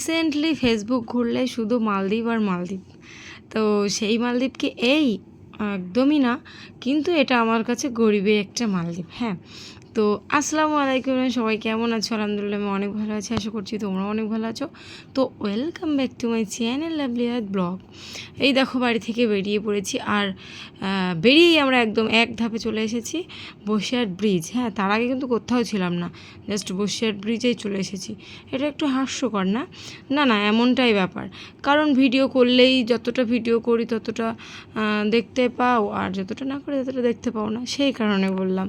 Recently Facebook ঘুরলে শুধু মালদ্বীপ আর মালদ্বীপ। তো সেই মালদ্বীপ কি এই? একদমই না, কিন্তু এটা আমার কাছে গরিবের একটা মালদ্বীপ। হ্যাঁ, তো আসসালামু আলাইকুম, সবাই কেমন আছো? আলহামদুলিল্লাহ আমি অনেক ভালো আছি, আশা করছি তোমরাও অনেক ভালো আছো। তো welcome back to my channel lovely হায়াত ব্লগ। এই দেখো বাড়ি থেকে বেরিয়ে পড়েছি, আর বেরিয়েই আমরা একদম এক ধাপে চলে এসেছি বসিরহাট ব্রিজ। হ্যাঁ, তার আগে কিন্তু কোথাও ছিলাম না, জাস্ট বসিরহাট ব্রিজেই চলে এসেছি। এটা একটু হাস্যকর না? না না, এমনটাই ব্যাপার। কারণ ভিডিও করলেই যতটা ভিডিও করি ততটা দেখতে পাও, আর যতটা না করি ততটা দেখতে পাও না, সেই কারণে বললাম।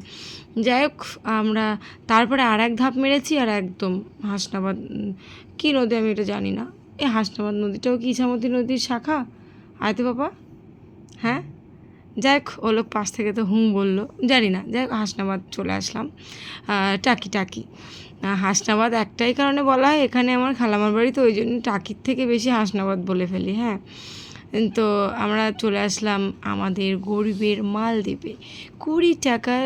যাই হোক, আমরা তারপরে আর এক ধাপ মেরেছি, আর একদম হাসনাবাদ কী নদী আমি এটা জানি না। এই হাসনাবাদ নদীটাও কি ইছামতি নদীর শাখা? আয়তে বাবা, হ্যাঁ, যাই হোক, ও লোক পাশ থেকে তো বললো, জানি না। যাই হোক, হাসনাবাদ চলে আসলাম। টাকি হাসনাবাদ একটাই কারণে বলা হয়, এখানে আমার খালামার বাড়ি, তো ওই জন্য টাকির থেকে বেশি হাসনাবাদ বলে ফেলি। হ্যাঁ, তো আমরা চলে আসলাম আমাদের গরিবের মালদ্বীপে। 20 টাকার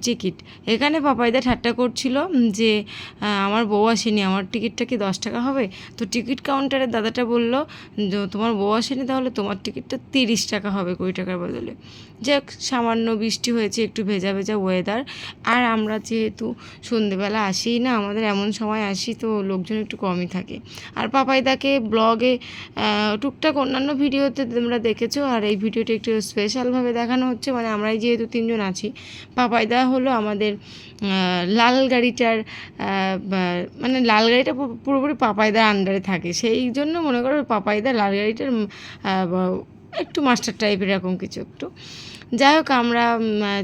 টিকিট। এখানে পাপাইদা ঠাট্টা করছিল যে আমার বউ আসেনি, আমার টিকিটটা কি 10 টাকা হবে? তো টিকিট কাউন্টারের দাদাটা বলল যে তোমার বউ আসেনি, তাহলে তোমার টিকিটটা 30 টাকা হবে 20 টাকার বদলে। যাক, সামান্য বৃষ্টি হয়েছে, একটু ভেজা ভেজা ওয়েদার। আর আমরা যেহেতু সন্ধেবেলা আসিই না, আমাদের এমন সময় আসি তো লোকজন একটু কমই থাকে। আর পাপাইদাকে ব্লগে টুকটাক অন্যান্য ভিডিওতে তোমরা দেখেছো, আর এই ভিডিওটা একটু স্পেশালভাবে দেখানো হচ্ছে। মানে আমরাই যেহেতু 3জন আছি, পাপাইদা হলো আমাদের লাল গাড়িটার মানে লাল গাড়িটা পুরোপুরি পাপাইদার আন্ডারে থাকে, সেই জন্য মনে করো পাপাইদা লাল গাড়িটার একটু মাস্টার টাইপের এরকম কিছু একটু। যাই হোক, আমরা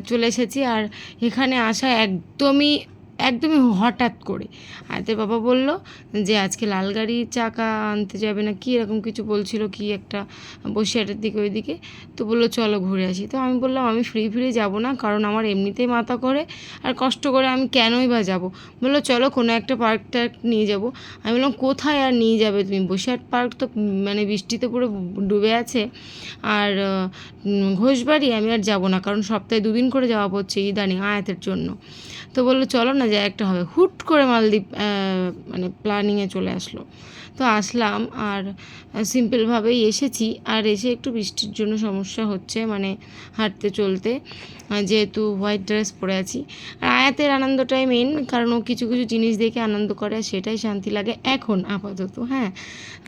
চলে এসেছি। আর এখানে আসা একদমই হঠাৎ করে আয়তের বাবা বলল যে আজকে লাল গাড়ির চাকা আনতে যাবে না কি, এরকম কিছু বলছিল, কি একটা বসিরহাটের দিকে ওইদিকে। তো বললো চলো ঘুরে আসি। তো আমি বললাম আমি ফ্রি যাব না, কারণ আমার এমনিতেই মাথা করে, আর কষ্ট করে আমি কেনই বা যাব। বললো চলো কোনো একটা পার্কটা নিয়ে যাব। আমি বললাম কোথায় আর নিয়ে যাবে তুমি? বসিরহাট পার্ক তো মানে বৃষ্টিতে পুরো ডুবে আছে। আর ঘোষবাড়ি আমি আর যাব না, কারণ সপ্তাহে 2 দিন করে যাওয়া পড়ছে ইদানিং আয়াতের জন্য। তো বললো চলো না, যাই একটা হবে। হুট করে মালদ্বীপ মানে প্ল্যানিংয়ে চলে আসলো। তো আসলাম, আর সিম্পলভাবেই এসেছি। আর এসে একটু বৃষ্টির জন্য সমস্যা হচ্ছে, মানে হাঁটতে চলতে, যেহেতু হোয়াইট ড্রেস পরে আছি। আর আয়াতের আনন্দটাই মেন, কারণ ও কিছু কিছু জিনিস দেখে আনন্দ করে, আর সেটাই শান্তি লাগে এখন আপাতত। হ্যাঁ,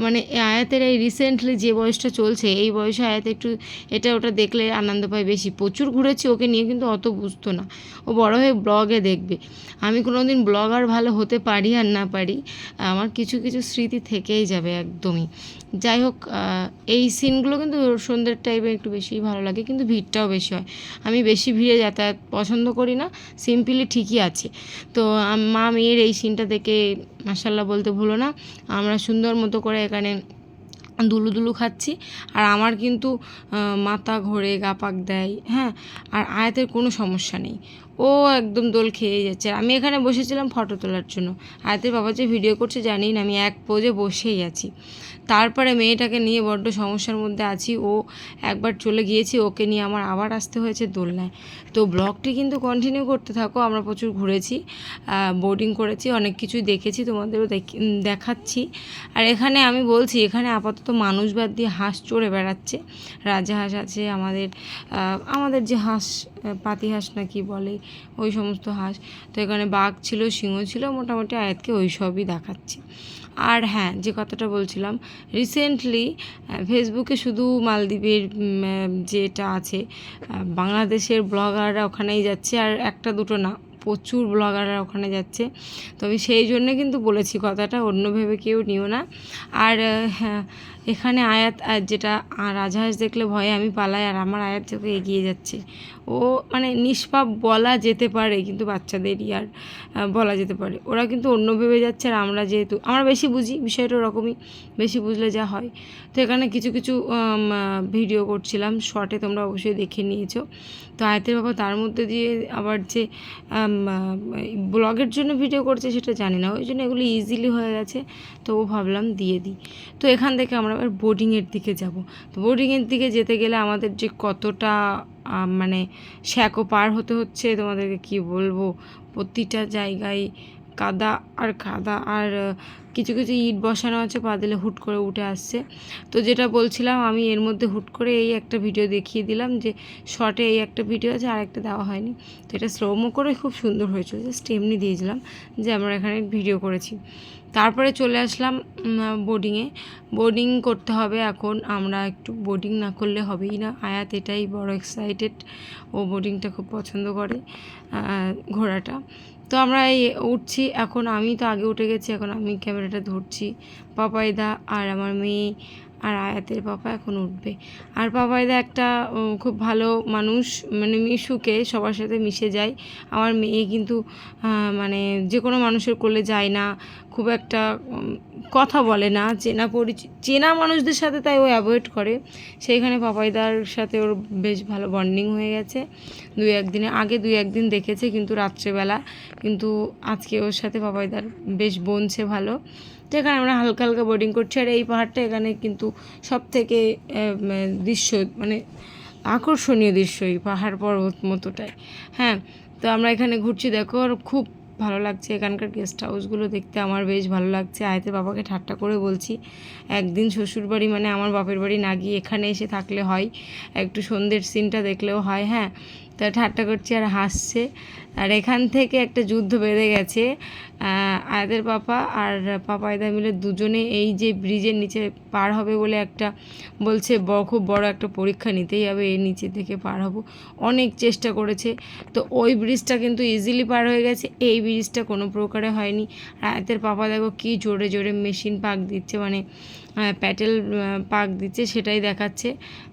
মানে আয়াতের এই রিসেন্টলি যে বয়সটা চলছে, এই বয়সে আয়াত একটু এটা ওটা দেখলে আনন্দ পায় বেশি। প্রচুর ঘুরেছি ওকে নিয়ে, কিন্তু অত বুঝতো না। ও বড় হয়ে ব্লগে দেখবে। আমি কোনো দিন ব্লগার ভালো হতে পারি আর না পারি, আমার কিছু কিছু স্মৃতি থেকেই যাবে একদমই। যাই হোক, এই সিনগুলো কিন্তু সন্ধ্যের টাইমে একটু বেশিই ভালো লাগে, কিন্তু ভিড়টাও বেশি হয়। আমি বেশি ভিড়ে যাতায়াত পছন্দ করি না, সিম্পলি ঠিকই আছে। তো মা মেয়ের এই সিনটা দেখে মাশাল্লাহ বলতে ভুলো না। আমরা সুন্দর মতো করে এখানে দুলু খাচ্ছি, আর আমার কিন্তু মাথা ঘোরে, গা পাক দেয়। হ্যাঁ, আর আয়াতের কোনো সমস্যা নেই, ও একদম দোল খেয়ে যাচ্ছে। আমি এখানে বসেছিলাম ফটো তোলার জন্য, আয়াতের বাবা যে ভিডিও করছে জানি না, আমি এক পোজে বসেই আছি। তারপরে মেয়েটাকে নিয়ে বড্ড সমস্যার মধ্যে আছি, ও একবার চলে গিয়েছি, ওকে নিয়ে আমার আবার আসতে হয়েছে দোলনায়। তো ব্লগটি কিন্তু কন্টিনিউ করতে থাকো। আমরা প্রচুর ঘুরেছি, বোর্ডিং করেছি, অনেক কিছুই দেখেছি, তোমাদেরও দেখাচ্ছি। আর এখানে আমি বলছি, এখানে আপাতত মানুষ বাদ দিয়ে হাঁস চড়ে বেড়াচ্ছে। রাজহাঁস আছে, আমাদের যে হাঁস, পাতি হাঁস না কি বলে, ওই সমস্ত হাঁস। তো এখানে বাঘ ছিল, সিংহ ছিল, মোটামুটি আয়াতকে ওই সবই দেখাচ্ছি। আর হ্যাঁ, যে কথাটা বলছিলাম, রিসেন্টলি ফেসবুকে শুধু মালদ্বীপের যেটা আছে, বাংলাদেশের ব্লগাররা ওখানেই যাচ্ছে, আর একটা দুটো না, প্রচুর ব্লগাররা ওখানে যাচ্ছে। তো আমি সেই জন্যে কিন্তু বলেছি কথাটা, অন্য ভেবে কেউ নিও না। আর হ্যাঁ, এখানে আয়াত যেটা রাজহাঁস দেখলে ভয়ে আমি পালাই, আর আমার আয়াত চোখে এগিয়ে যাচ্ছে। ও মানে নিষ্পাপ বলা যেতে পারে, কিন্তু বাচ্চাদেরই আর বলা যেতে পারে, ওরা কিন্তু অন্য ভেবে যাচ্ছে। আর আমরা যেহেতু আমরা বেশি বুঝি, বিষয়টা ওরকমই, বেশি বুঝলে যা হয়। তো এখানে কিছু কিছু ভিডিও করছিলাম শর্টে, তোমরা অবশ্যই দেখে নিয়েছো। তো আয়াতের বাবা তার মধ্যে দিয়ে আবার যে ব্লগের জন্য ভিডিও করছে সেটা জানি না, ওই জন্য এগুলো ইজিলি হয়ে গেছে, তো ভাবলাম দিয়ে দিই। তো এখান থেকে আমরা আবার বোর্ডিংয়ের দিকে যাব। তো বোর্ডিংয়ের দিকে যেতে গেলে আমাদের যে কতটা মানে শ্যাকো পার হতে হচ্ছে, তোমাদেরকে কি বলবো। প্রতিটা জায়গায় কাদা আর কাদা আর কিছু কিছু ইট বসানো আছে, পা দিলে হুট করে উঠে আসছে। তো যেটা বলছিলাম, আমি এর মধ্যে হুট করে এই একটা ভিডিও দেখিয়ে দিলাম যে শর্টে এই একটা ভিডিও আছে, আর একটা দেওয়া হয়নি। তো এটা স্লোমো করে খুব সুন্দর হয়েছিল, জাস্ট এমনি দিয়েছিলাম যে আমরা এখানে ভিডিও করেছি। তারপরে চলে আসলাম বোর্ডিংয়ে। বোর্ডিং করতে হবে এখন, আমরা একটু বোর্ডিং না করলে হবেই না। আয়াত এটাই বড় এক্সাইটেড, ও বোর্ডিংটা খুব পছন্দ করে, ঘোড়াটা। তো আমরা এই উঠছি এখন, আমি তো আগে উঠে গেছি, এখন আমি ক্যামেরাটা ধরছি। পাপাইদা আর আমার মেয়ে আর আয়াতের পাপা এখন উঠবে। আর পাপাইদা একটা খুব ভালো মানুষ, মানে মিশুকে সবার সাথে মিশে যায়। আমার মেয়ে কিন্তু মানে যে কোনো মানুষের কোলে যায় না, খুব একটা কথা বলে না, চেনা মানুষদের সাথে তাই ও অ্যাভয়েড করে। সেইখানে পাপাইদার সাথে ওর বেশ ভালো বন্ডিং হয়ে গেছে। আগে দুই একদিন দেখেছে কিন্তু রাত্রেবেলা, কিন্তু আজকে ওর সাথে পাপাইদার বেশ বনছে ভালো। তো এখানে আমরা হালকা হালকা বোর্ডিং করছি। আর এই পাহাড়টা এখানে কিন্তু সব থেকে দৃশ্য, মানে আকর্ষণীয় দৃশ্য এই পাহাড় পর্বত মতোটাই। হ্যাঁ, তো আমরা এখানে ঘুরছি, দেখো আর খুব ভালো লাগছে। এখানকার গেস্ট হাউসগুলো দেখতে আমার বেশ ভালো লাগছে। আয়তের বাবাকে ঠাট্টা করে বলছি, একদিন শ্বশুরবাড়ি মানে আমার বাপের বাড়ি না গিয়ে এখানে এসে থাকলে হয়, একটু সন্ধ্যের সিনটা দেখলেও হয়। হ্যাঁ, তা ঠাট্টা করছি আর হাসছে। আর এখান থেকে একটা যুদ্ধ বেঁধে গেছে, আয়াদের পাপা আর পাপায়দা মিলে দুজনে এই যে ব্রিজের নিচে পার হবে বলে একটা বলছে, খুব বড় একটা পরীক্ষা নিতেই হবে, এর নিচে থেকে পার হব। অনেক চেষ্টা করেছে, তো ওই ব্রিজটা কিন্তু ইজিলি পার হয়ে গেছে, এই ব্রিজটা কোনো প্রকারে হয়নি। আর আয়াদের পাপা দেখো কী জোরে জোরে মেশিন পাক দিচ্ছে, মানে প্যাটেল পাক দিচ্ছে, সেটাই দেখাচ্ছে,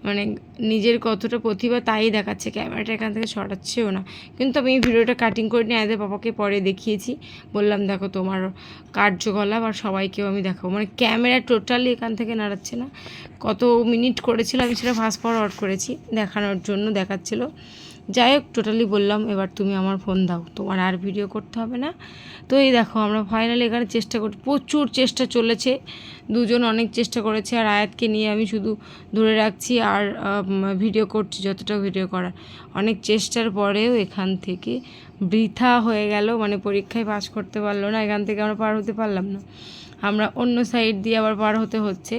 মানে নিজের কতটা প্রতিভা তাই দেখাচ্ছে। ক্যামেরাটা এখান থেকে সরাচ্ছেও না, কিন্তু আমি এই ভিডিওটা কাটিং করে নিয়ে আয়াদের পাপাকে পরে দেখিয়েছি, বললাম দেখো তোমার কার্যকলাপ আর সবাইকেও আমি দেখাবো। মানে ক্যামেরা টোটালি এখান থেকে নাড়াচ্ছে না। কত মিনিট করেছিল আমি সেটা ফাস্ট ফরওয়ার্ড করেছি দেখানোর জন্য, দেখাচ্ছিল। যাই হোক, টোটালি বললাম এবার তুমি আমার ফোন দাও, তোমার আর ভিডিও করতে হবে না। তো এই দেখো আমরা ফাইনালি এখানে চেষ্টা করছি, প্রচুর চেষ্টা চলেছে, দুজন অনেক চেষ্টা করেছে। আর আয়াতকে নিয়ে আমি শুধু ধরে রাখছি আর ভিডিও করছি যতটা ভিডিও করার। অনেক চেষ্টার পরেও এখান থেকে বৃথা হয়ে গেল, মানে পরীক্ষায় পাস করতে পারলো না, এখান থেকে আমরা পার হতে পারলাম না। আমরা অন্য সাইড দিয়ে আবার পার হতে হচ্ছে।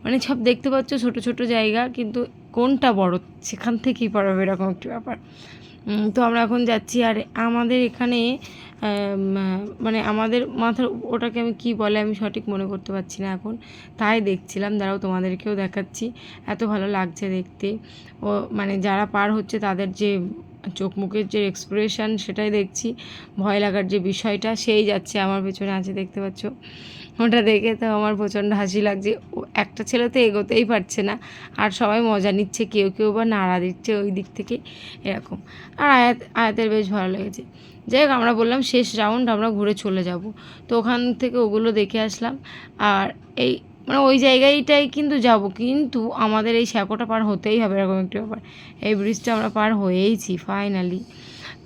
মানে সব দেখতে পাচ্ছ ছোট ছোট জায়গা, কিন্তু কোনটা বড় সেখান থেকেই পার হবে, এরকম একটি ব্যাপার। তো আমরা এখন যাচ্ছি। আর আমাদের এখানে মানে আমাদের মাথার ওটাকে আমি কি বলে আমি সঠিক মনে করতে পারছি না এখন, তাই দেখছিলাম, দাঁড়াও তোমাদেরকেও দেখাচ্ছি। এত ভালো লাগছে দেখতে। ও মানে যারা পার হচ্ছে তাদের যে চোখ মুখের যে এক্সপ্রেশন সেটাই দেখছি, ভয় লাগার যে বিষয়টা সেই যাচ্ছে আমার পেছনে আছে, দেখতে পাচ্ছ। ওটা দেখে তো আমার প্রচণ্ড হাসি লাগছে। ও একটা ছেলে তো এগোতেই পারছে না, আর সবাই মজা নিচ্ছে, কেউ কেউ বা নাড়া দিচ্ছে ওই দিক থেকে, এরকম। আর আয়াতের বেশ ভালো লেগেছে। যাই হোক, আমরা বললাম শেষ রাউন্ড আমরা ঘুরে চলে যাব, তো ওখান থেকে ওগুলো দেখে আসলাম। আর এই মানে ওই জায়গাটাই কিন্তু যাব, কিন্তু আমাদের এই শ্যাকোটা পার হতেই হবে, এরকম একটি ব্যাপার। এই ব্রিজটা আমরা পার হয়েইছি ফাইনালি।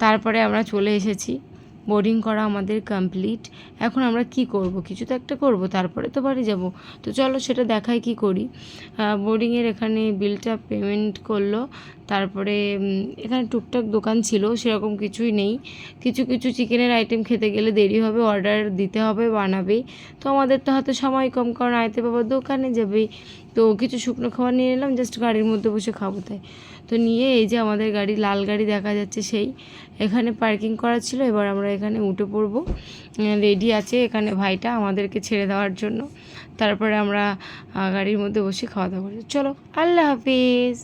তারপরে আমরা চলে এসেছি, বোর্ডিং করা আমাদের কমপ্লিট। এখন আমরা কি করব, কিছু তো একটা করব, তারপরে তো বাড়ি যাব। তো চলো সেটা দেখাই কি করি। বোর্ডিংয়ের এখানে বিলটা পেমেন্ট করলো, তারপরে এখানে টুকটাক দোকান ছিল, সেরকম কিছুই নেই। কিছু কিছু চিকেনের আইটেম খেতে গেলে দেরি হবে, অর্ডার দিতে হবে, বানাবে। তো আমাদের তো হাতে সময় কম, কারণ আয়তে বাবা দোকানে যাবে। তো কিছু শুকনো খাবার নিয়ে নিলাম, জাস্ট গাড়ির মধ্যে বসে খাবো তাই। তো নিয়ে এই যে আমাদের গাড়ি, লাল গাড়ি দেখা যাচ্ছে, সেই এখানে পার্কিং করা ছিল। এবার আমরা এখানে উঠে পড়বো, রেডি আছে এখানে ভাইটা আমাদেরকে ছেড়ে দেওয়ার জন্য। তারপরে আমরা গাড়ির মধ্যে বসে খাওয়া দাওয়া করছি। চলো, আল্লাহ হাফিজ।